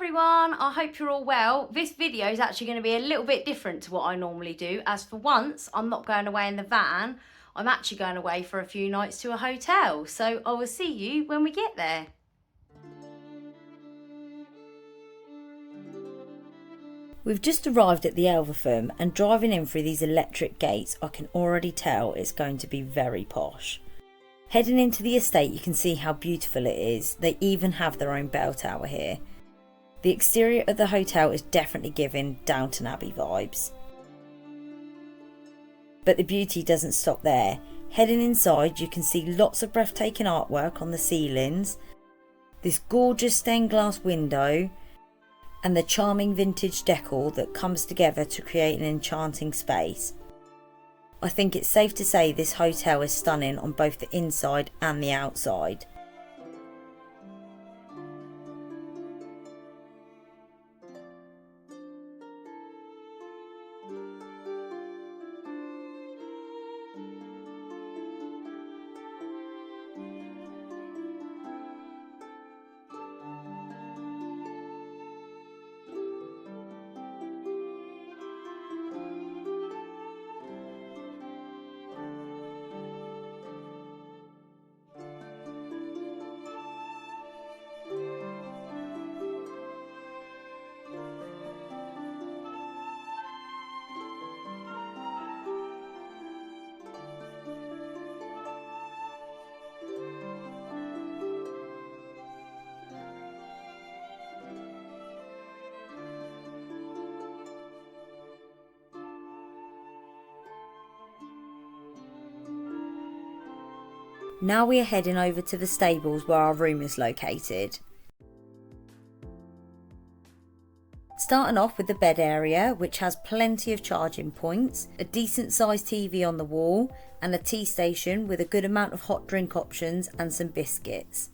everyone, I hope you're all well. This video is actually going to be a little bit different to what I normally do, as for once I'm not going away in the van, I'm actually going away for a few nights to a hotel, so I will see you when we get there. We've just arrived at the Elvetham, and driving in through these electric gates I can already tell it's going to be very posh. Heading into the estate you can see how beautiful it is. They even have their own bell tower here. The exterior of the hotel is definitely giving Downton Abbey vibes. But the beauty doesn't stop there. Heading inside you can see lots of breathtaking artwork on the ceilings, this gorgeous stained glass window, and the charming vintage decor that comes together to create an enchanting space. I think it's safe to say this hotel is stunning on both the inside and the outside. Now we are heading over to the stables where our room is located. Starting off with the bed area, which has plenty of charging points, a decent sized TV on the wall, and a tea station with a good amount of hot drink options and some biscuits.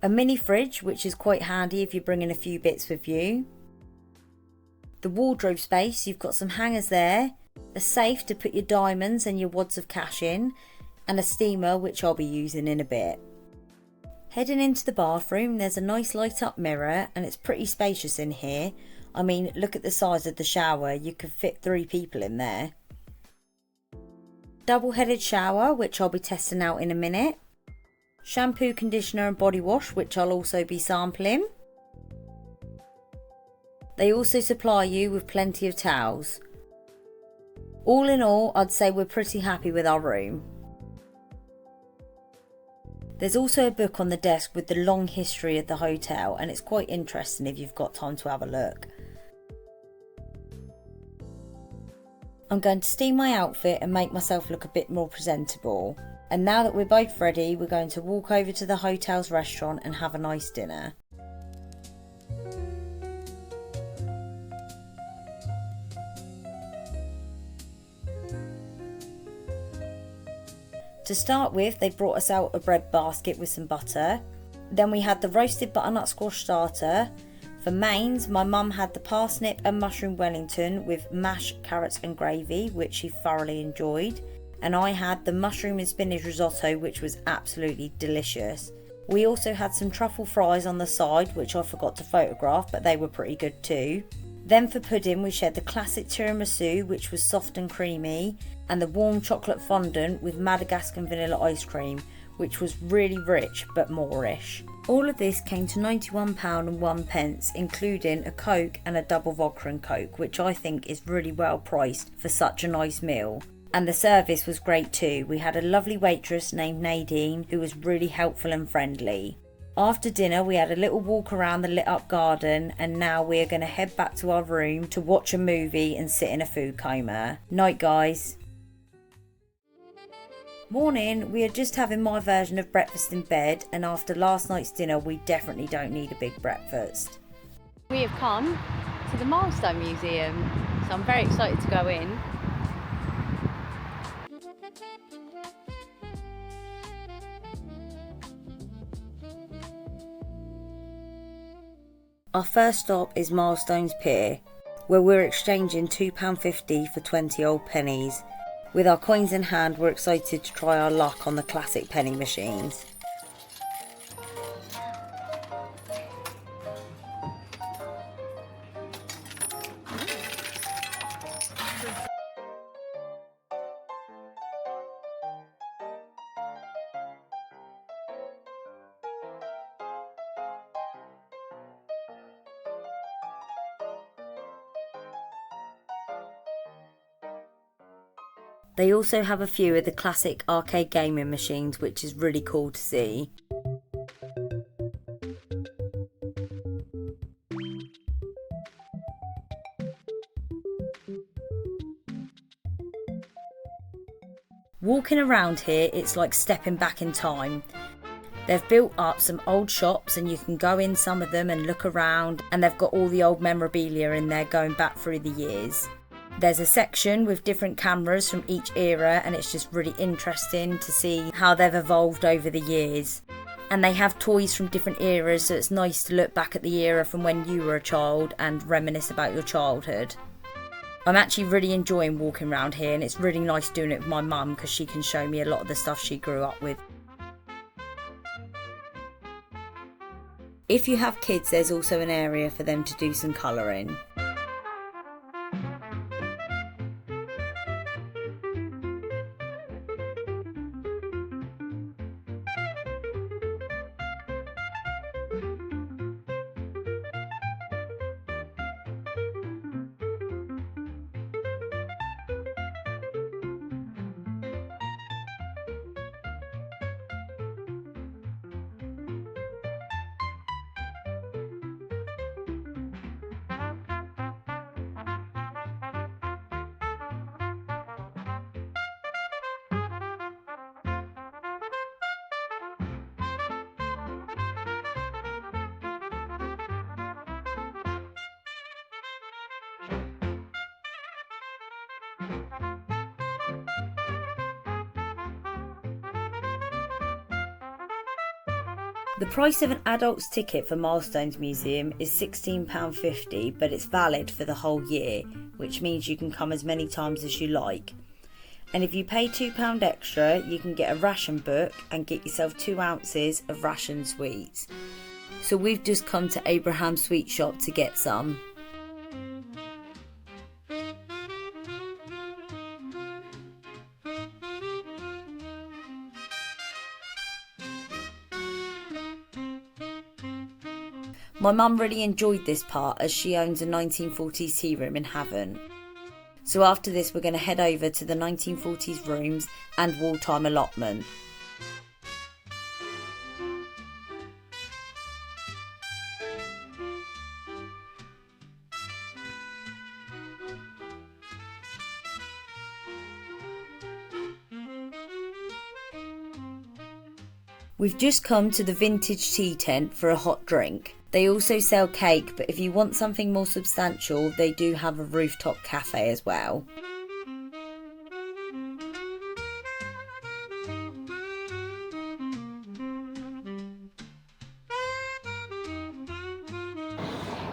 A mini fridge, which is quite handy if you're bringing a few bits with you. The wardrobe space, you've got some hangers there, a safe to put your diamonds and your wads of cash in, and a steamer which I'll be using in a bit. Heading into the bathroom, there's a nice light up mirror and it's pretty spacious in here. I mean, look at the size of the shower, you could fit 3 people in there. Double headed shower, which I'll be testing out in a minute. Shampoo, conditioner and body wash, which I'll also be sampling. They also supply you with plenty of towels. All in all, I'd say we're pretty happy with our room. There's also a book on the desk with the long history of the hotel, and it's quite interesting if you've got time to have a look. I'm going to steam my outfit and make myself look a bit more presentable. And now that we're both ready, we're going to walk over to the hotel's restaurant and have a nice dinner. To start with, they brought us out a bread basket with some butter. Then we had the roasted butternut squash starter. For mains, my mum had the parsnip and mushroom Wellington with mashed carrots and gravy, which she thoroughly enjoyed. And I had the mushroom and spinach risotto, which was absolutely delicious. We also had some truffle fries on the side, which I forgot to photograph, but they were pretty good too. Then for pudding, we shared the classic tiramisu, which was soft and creamy, and the warm chocolate fondant with Madagascar vanilla ice cream, which was really rich but Moorish. All of this came to £91.01, including a Coke and a double vodka and Coke, which I think is really well priced for such a nice meal. And the service was great too. We had a lovely waitress named Nadine who was really helpful and friendly. After dinner we had a little walk around the lit up garden, and now we are going to head back to our room to watch a movie and sit in a food coma. Night guys. Morning, we are just having my version of breakfast in bed, and after last night's dinner we definitely don't need a big breakfast. We have come to the Milestones Museum, so I'm very excited to go in. Our first stop is Milestones Pier, where we're exchanging £2.50 for 20 old pennies. With our coins in hand, we're excited to try our luck on the classic penny machines. They also have a few of the classic arcade gaming machines, which is really cool to see. Walking around here, it's like stepping back in time. They've built up some old shops and you can go in some of them and look around, and they've got all the old memorabilia in there going back through the years. There's a section with different cameras from each era, and it's just really interesting to see how they've evolved over the years. And they have toys from different eras, so it's nice to look back at the era from when you were a child and reminisce about your childhood. I'm actually really enjoying walking around here, and it's really nice doing it with my mum because she can show me a lot of the stuff she grew up with. If you have kids, there's also an area for them to do some colouring. The price of an adult's ticket for Milestones Museum is £16.50, but it's valid for the whole year, which means you can come as many times as you like. And if you pay £2 extra, you can get a ration book and get yourself 2 ounces of ration sweets. So we've just come to Abraham's Sweet Shop to get some. My mum really enjoyed this part as she owns a 1940s tea room in Havant. So after this we're going to head over to the 1940s rooms and wartime allotment. We've just come to the vintage tea tent for a hot drink. They also sell cake, but if you want something more substantial, they do have a rooftop cafe as well.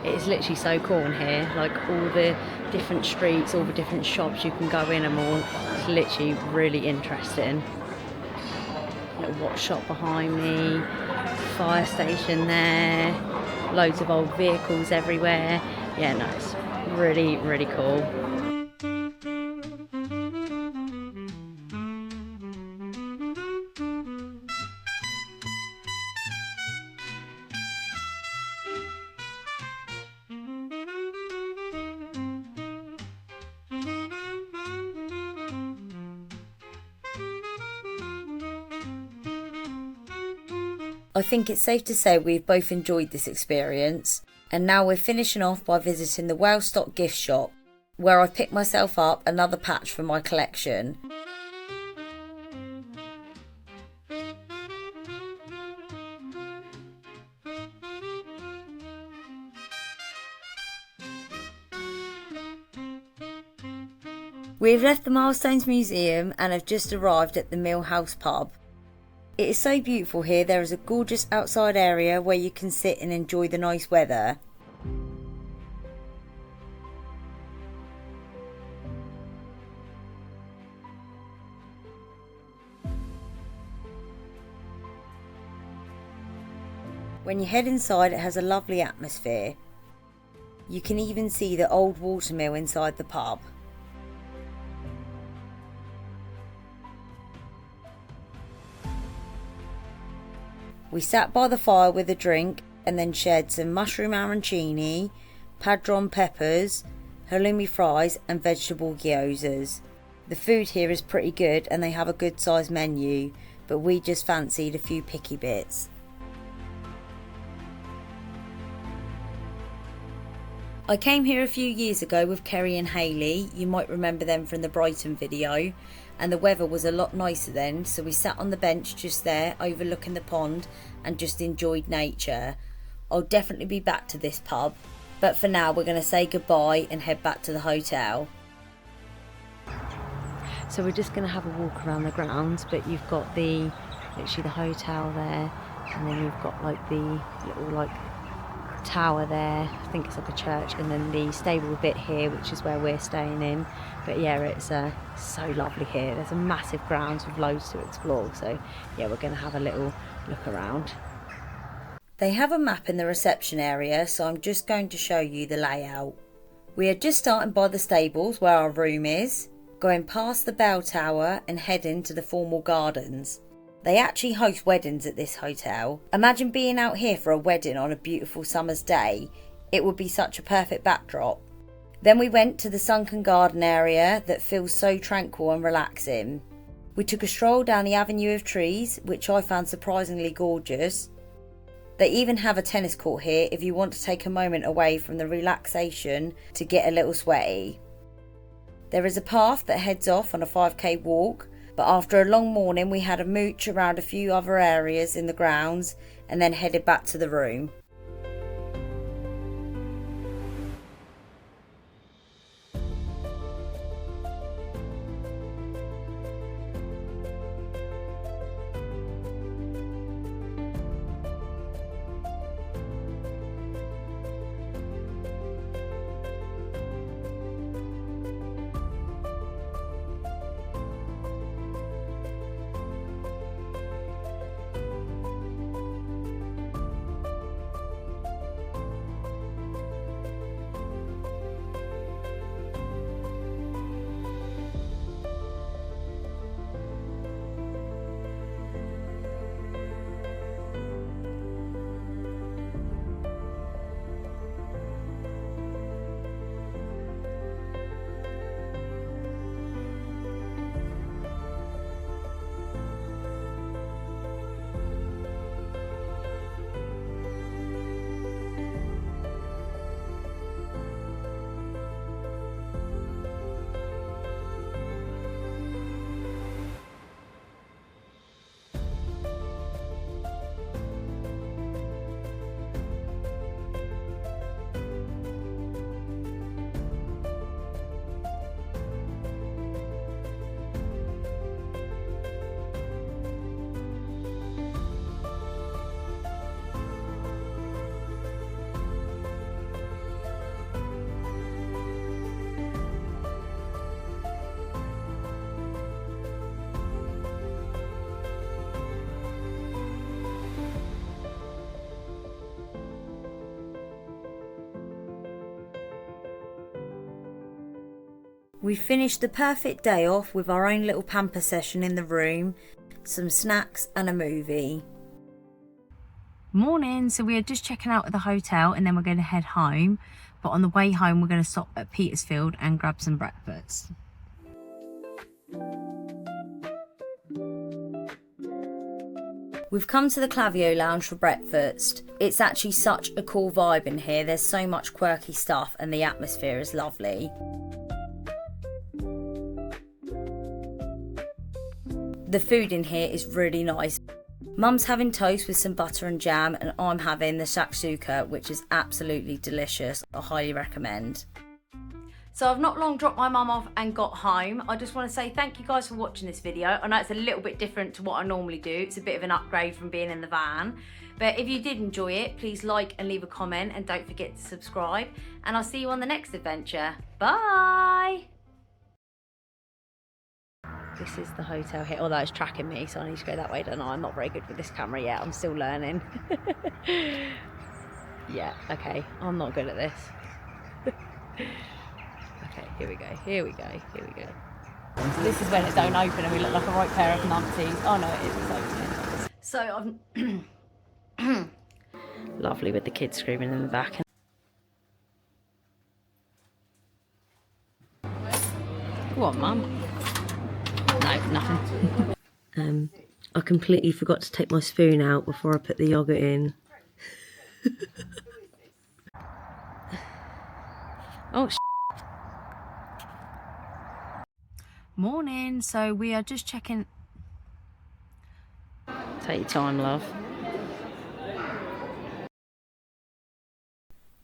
It is literally so cool in here, like all the different streets, all the different shops you can go in and all. It's literally really interesting. Little watch shop behind me, fire station there, loads of old vehicles everywhere. Yeah, no, it's really, really cool. I think it's safe to say we've both enjoyed this experience, and now we're finishing off by visiting the Wellstock gift shop, where I've picked myself up another patch for my collection. We've left the Milestones Museum and have just arrived at the Mill House pub. It is so beautiful here. There is a gorgeous outside area where you can sit and enjoy the nice weather. When you head inside, it has a lovely atmosphere. You can even see the old watermill inside the pub. We sat by the fire with a drink and then shared some mushroom arancini, padron peppers, halloumi fries and vegetable gyozas. The food here is pretty good and they have a good sized menu, but we just fancied a few picky bits. I came here a few years ago with Kerry and Hayley, you might remember them from the Brighton video, and the weather was a lot nicer then, so we sat on the bench just there overlooking the pond and just enjoyed nature. I'll definitely be back to this pub, but for now we're going to say goodbye and head back to the hotel. So we're just going to have a walk around the grounds, but you've got literally the hotel there, and then you've got like the little tower there, I think it's like a church, and then the stable bit here, which is where we're staying in. But yeah, it's so lovely here. There's a massive grounds with loads to explore, so yeah, we're going to have a little look around. They have a map in the reception area, so I'm just going to show you the layout. We are just starting by the stables where our room is, going past the bell tower and heading to the formal gardens. They actually host weddings at this hotel. Imagine being out here for a wedding on a beautiful summer's day. It would be such a perfect backdrop. Then we went to the sunken garden area that feels so tranquil and relaxing. We took a stroll down the avenue of trees, which I found surprisingly gorgeous. They even have a tennis court here if you want to take a moment away from the relaxation to get a little sweaty. There is a path that heads off on a 5k walk, but after a long morning we had a mooch around a few other areas in the grounds and then headed back to the room. We finished the perfect day off with our own little pamper session in the room, some snacks and a movie. Morning, so we are just checking out at the hotel and then we're going to head home. But on the way home we're going to stop at Petersfield and grab some breakfast. We've come to the Clavio Lounge for breakfast. It's actually such a cool vibe in here. There's so much quirky stuff and the atmosphere is lovely. The food in here is really nice. Mum's having toast with some butter and jam and I'm having the shakshuka, which is absolutely delicious. I highly recommend. So I've not long dropped my mum off and got home. I just want to say thank you guys for watching this video. I know it's a little bit different to what I normally do. It's a bit of an upgrade from being in the van. But if you did enjoy it, please like and leave a comment and don't forget to subscribe. And I'll see you on the next adventure. Bye! This is the hotel here, although it's tracking me, so I need to go that way, don't I? I'm not very good with this camera yet, I'm still learning. Yeah, okay, I'm not good at this. Okay, here we go, here we go, here we go. This is when it don't open and we look like a right pair of numpties. Oh no, it is, it's opening. So I'm... Lovely with the kids screaming in the back. Go on, Mum. Nothing. I completely forgot to take my spoon out before I put the yoghurt in. Oh, morning. So we are just checking. Take your time, love.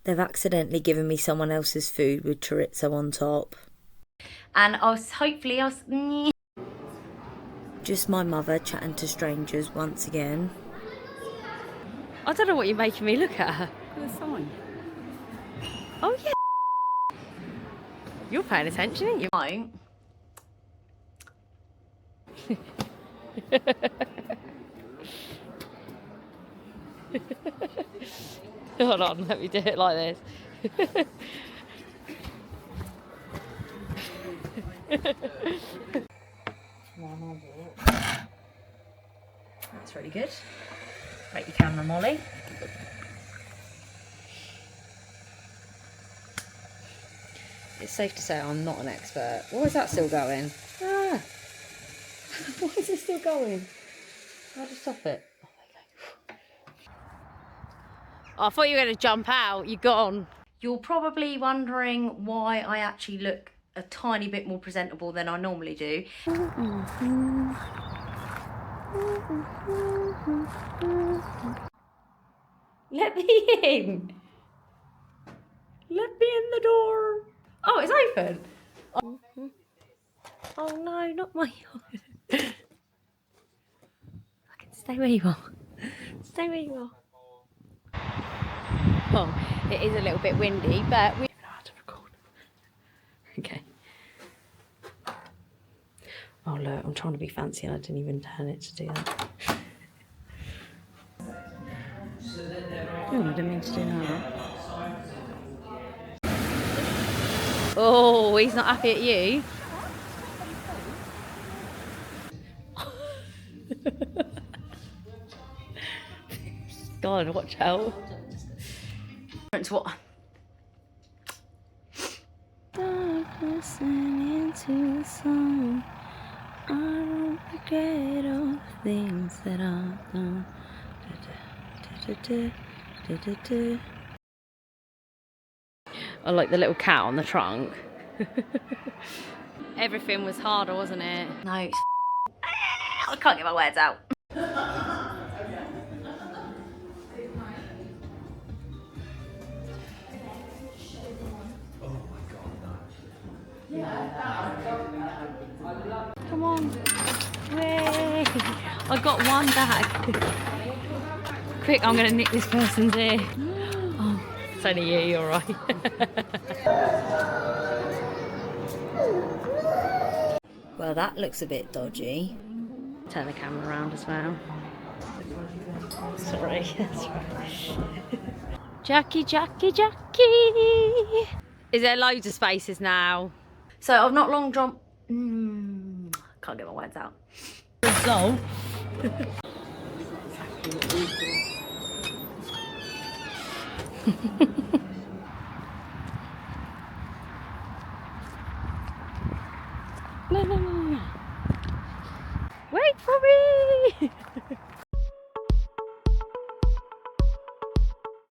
They've accidentally given me someone else's food with chorizo on top. And hopefully Just my mother chatting to strangers once again. I don't know what you're making me look at her. The sign. Oh yeah. You're paying attention, aren't you? Won't. Hold on, let me do it like this. That's really good. Break your camera, Molly. It's safe to say I'm not an expert. Why is that still going? Ah! Why is it still going? How to stop it? Oh, there you go. Oh, I thought you were going to jump out. You're gone. You're probably wondering why I actually look a tiny bit more presentable than I normally do. Let me in. Let me in the door. Oh, it's open. Oh no, not my yard. Stay where you are. Stay where you are. Well, it is a little bit windy, but we know how to record. Okay. Oh look, I'm trying to be fancy and I didn't even turn it to do that. Oh, I didn't mean to do that. Oh, he's not happy at you. God, watch out. It's what? Listening into the song. I don't regret all the things that I've done. I like the little cat on the trunk. Everything was harder, wasn't it? No, it's I can't get my words out. Come on. Way. I got one bag. Quick, I'm going to nick this person's ear. Oh, it's only you, you're right. Well, that looks a bit dodgy. Turn the camera around as well. Sorry, that's right. Jacqui, Jacqui, Jacqui. Is there loads of spaces now? So I've not long jumped. Can't get my words out. So. No. Wait for me.